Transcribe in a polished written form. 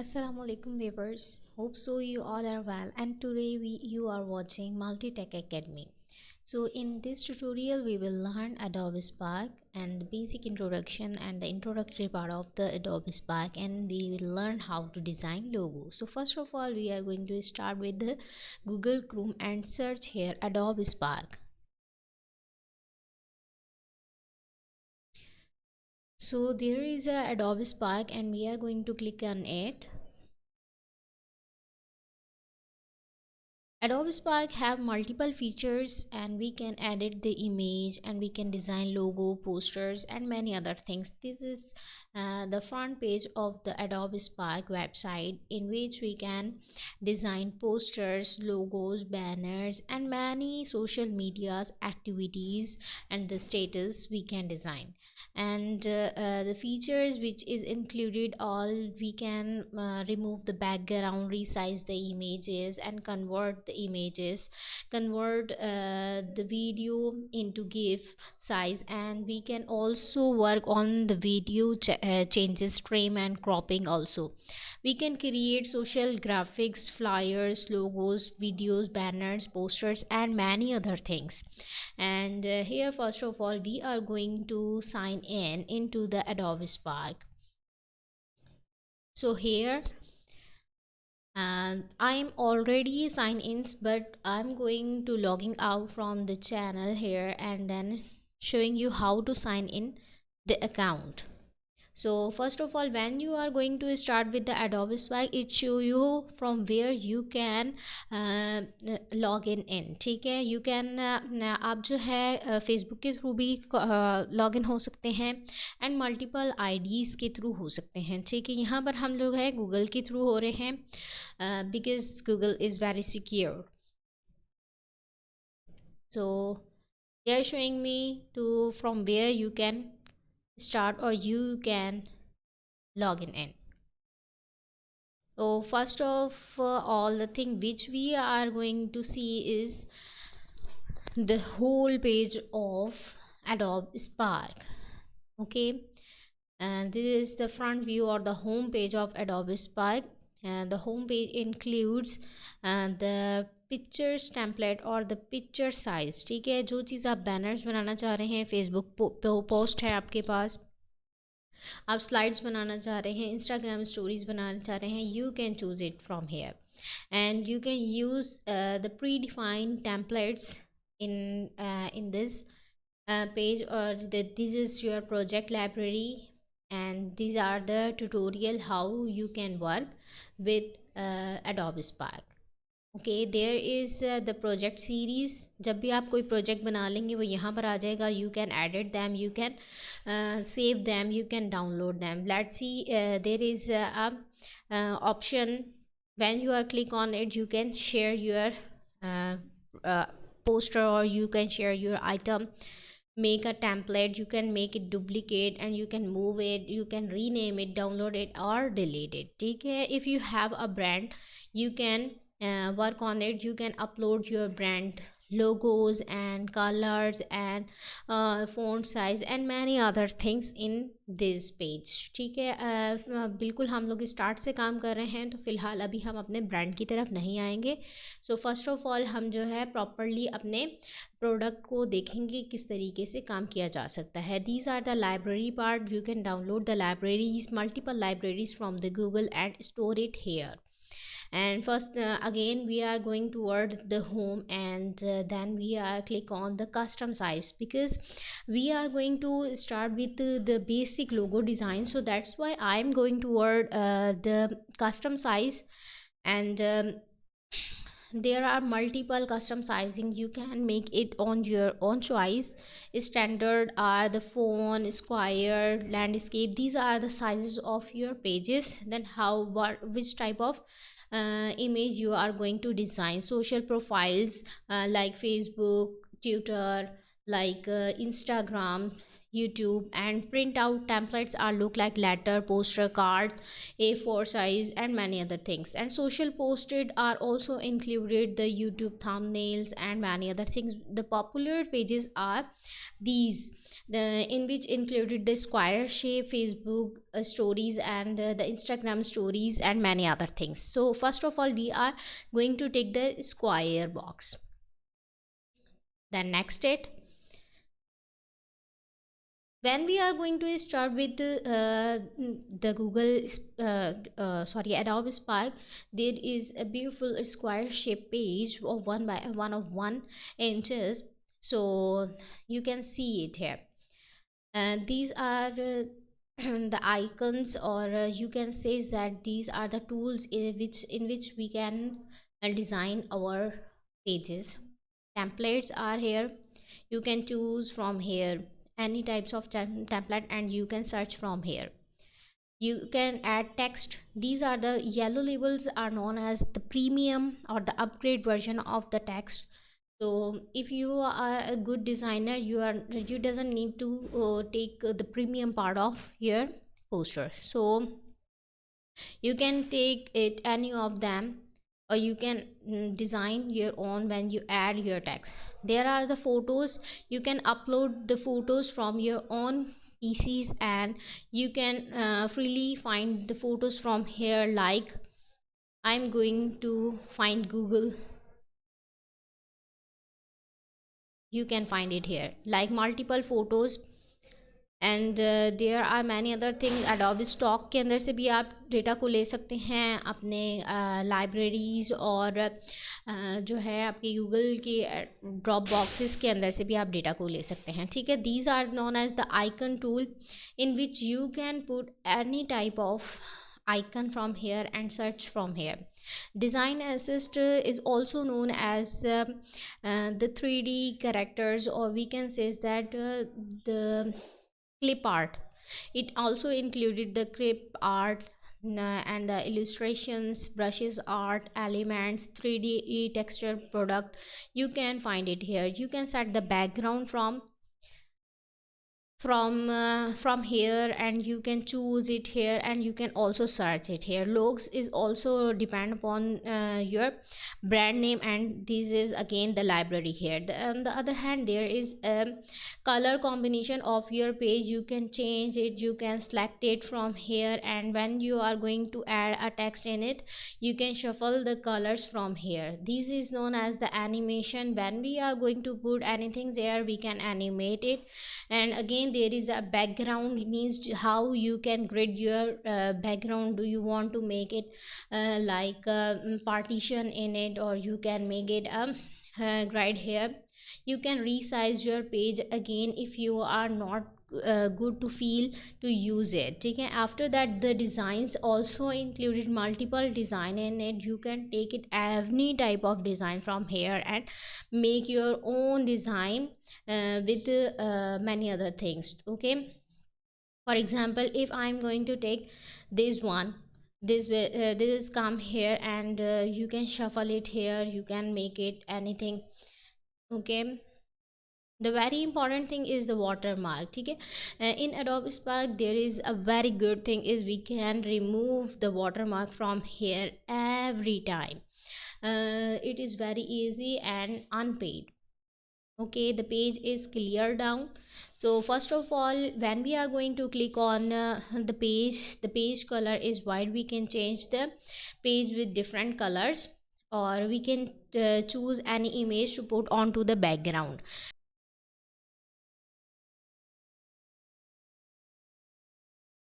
Assalamu alaikum viewers. Hope so you all are well, and today you are watching Multi-Tech Academy. So in this tutorial we will learn Adobe Spark and the basic introduction and the introductory part of the Adobe Spark, and we will learn how to design logo. So first of all we are going to start with the Google Chrome and search here Adobe Spark. So there is a Adobe Spark and we are going to click on it. Adobe Spark have multiple features and we can edit the image and we can design logo, posters and many other things. This is the front page of the Adobe Spark website, in which we can design posters, logos, banners and many social medias activities and the status we can design. And the features which is included, all we can remove the background, resize the images and convert the images, convert the video into GIF size, and we can also work on the video changes, trim and cropping. Also we can create social graphics, flyers, logos, videos, banners, posters and many other things. And here first of all we are going to sign in into the Adobe Spark. So here and I'm already signed in, but I'm going to logging out from the channel here and then showing you how to sign in the account. So first of all, when you are going to start with the Adobe Spark, it show you from where you can log in. ठीक है, you can आप जो है Facebook के through भी log in हो सकते हैं एंड मल्टीपल आईडीज़ के थ्रू हो सकते हैं. ठीक है, यहाँ पर हम लोग है गूगल के थ्रू हो रहे हैं because Google is very secure. So they are showing me to from where you can start or you can login in. So first of all, the thing which we are going to see is the whole page of Adobe Spark. Okay, and this is the front view or the home page of Adobe Spark, and the home page includes the pictures template और the picture size. ठीक है, जो चीज़ आप banners बनाना चाह रहे हैं, Facebook post है आपके पास, आप स्लाइड्स बनाना चाह रहे हैं, इंस्टाग्राम स्टोरीज बनाना चाह रहे हैं, you can choose it from here and you can use the pre defined templates in this page, or this is your project library, and these are the tutorial how you can work with Adobe Spark. Okay, there is the project series. जब भी आप कोई project बना लेंगे वो यहाँ पर आ जाएगा. You can edit them, you can save them, you can download them. Let's see, there is a option. when you are click on it, you can share your poster, or you can share your item, make a template, you can make it duplicate and you can move it, you can rename it, download it or delete it. ठीक है, if you have a brand, you can work on it. You can upload your brand logos and colors and font size and many other things in this page. ठीक है, बिल्कुल हम लोग start से काम कर रहे हैं, तो फ़िलहाल अभी हम अपने ब्रांड की तरफ नहीं आएंगे. सो फर्स्ट ऑफ ऑल हम जो है प्रॉपरली अपने प्रोडक्ट को देखेंगे किस तरीके से काम किया जा सकता है. These are the library part. You can download the libraries, multiple libraries from the Google and store it here. And first again we are going toward the home, and then we are click on the custom size, because we are going to start with the basic logo design. So that's why I'm going toward the custom size. And there are multiple custom sizing. You can make it on your own choice. Standard are the phone, square, landscape. These are the sizes of your pages. Then which type of image you are going to design. Social profiles like Facebook, Twitter, like Instagram, YouTube, and print out templates are look like letter, poster, cards, A4 size and many other things. And social posted are also included, the YouTube thumbnails and many other things. The popular pages are these. in which included the square shape, Facebook stories, and the Instagram stories, and many other things. So first of all, we are going to take the square box. Then next it, when we are going to start with the Google sorry, Adobe Spark, there is a beautiful square shape page of 1 by 1 inches. So you can see it here, and these are the icons, or you can say that these are the tools in which we can design our pages. Templates are here, you can choose from here any types of template, and you can search from here. You can add text. These are the yellow labels, are known as the premium or the upgrade version of the text. So if you are a good designer, you doesn't need to take the premium part of your poster. So you can take it any of them, or you can design your own when you add your text. There are the photos, you can upload the photos from your own PCs, and you can freely find the photos from here. Like I'm going to find Google, you can find it here like multiple photos. And there are many other thing. Adobe stock के अंदर से भी आप data को ले सकते हैं अपने लाइब्रेरीज़ और जो है आपके गूगल के ड्रॉप बॉक्सेस के अंदर से भी आप डेटा को ले सकते हैं। ठीक है, these are known as the icon tool in which you can put any type of icon from here and search from here. Design assist is also known as the 3D characters, or we can say that the clip art. It also included the clip art and the illustrations, brushes art, elements, 3D texture product. You can find it here. You can set the background from here, and you can choose it here, and you can also search it here. Logos is also depend upon your brand name, and this is again the library here. On the other hand, there is a color combination of your page. You can change it, you can select it from here, and when you are going to add a text in it, you can shuffle the colors from here. This is known as the animation. When we are going to put anything there, we can animate it. And again, there is a background, means how you can grid your background. Do you want to make it like a partition in it, or you can make it a grid here. You can resize your page again if you are not good to feel to use it. Okay, after that, the designs also included multiple design in it. You can take it any type of design from here and make your own design with many other things. Okay, for example, if I'm going to take this one, this is come here, and you can shuffle it here, you can make it anything. Okay, the very important thing is the watermark. Okay, in Adobe Spark, there is a very good thing is we can remove the watermark from here every time. It is very easy and unpaid. Okay, the page is clear down. So first of all, when we are going to click on the page color is white. We can change the page with different colors, or we can choose any image to put onto the background.